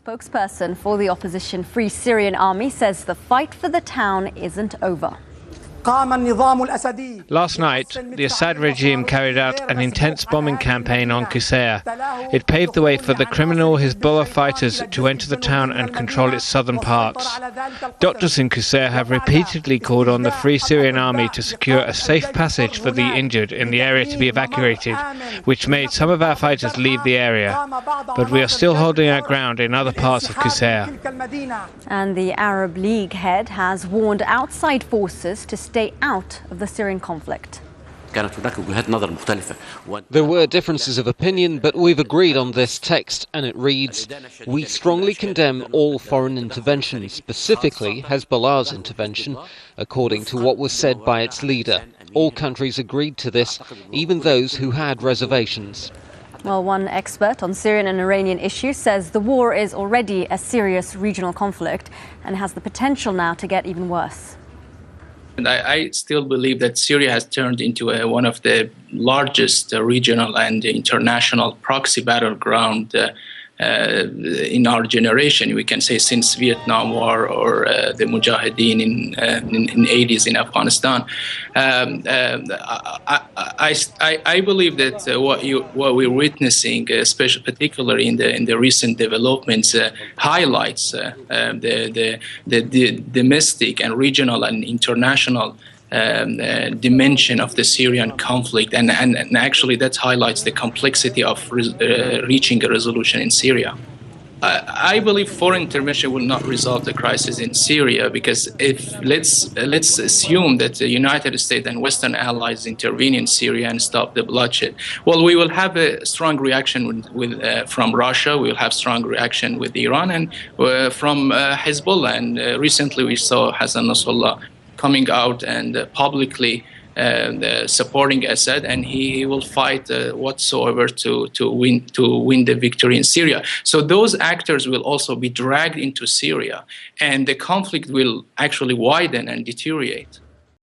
Spokesperson for the opposition Free Syrian Army says the fight for the town isn't over. Last night, the Assad regime carried out an intense bombing campaign on Qusayr. It paved the way for the criminal Hezbollah fighters to enter the town and control its southern parts. Doctors in Qusayr have repeatedly called on the Free Syrian Army to secure a safe passage for the injured in the area to be evacuated, which made some of our fighters leave the area. But we are still holding our ground in other parts of Qusayr. And the Arab League head has warned outside forces to stay out of the Syrian conflict. There were differences of opinion, but we've agreed on this text, and it reads, "We strongly condemn all foreign intervention, specifically Hezbollah's intervention, according to what was said by its leader. All countries agreed to this, even those who had reservations." Well, one expert on Syrian and Iranian issues says the war is already a serious regional conflict and has the potential now to get even worse. And I still believe that Syria has turned into one of the largest regional and international proxy battleground in our generation. We can say since Vietnam War or the Mujahideen in 80s in Afghanistan. I believe that what we're witnessing, especially particularly in the recent developments, highlights the domestic and regional and international dimension of the Syrian conflict, and actually that highlights the complexity of reaching a resolution in Syria. I believe foreign intervention will not resolve the crisis in Syria, because if let's assume that the United States and Western allies intervene in Syria and stop the bloodshed, well, we will have a strong reaction from Russia. We will have strong reaction with Iran and from Hezbollah. And recently we saw Hassan Nasrallah coming out and publicly supporting Assad, and he will fight whatsoever to win the victory in Syria. So those actors will also be dragged into Syria, and the conflict will actually widen and deteriorate.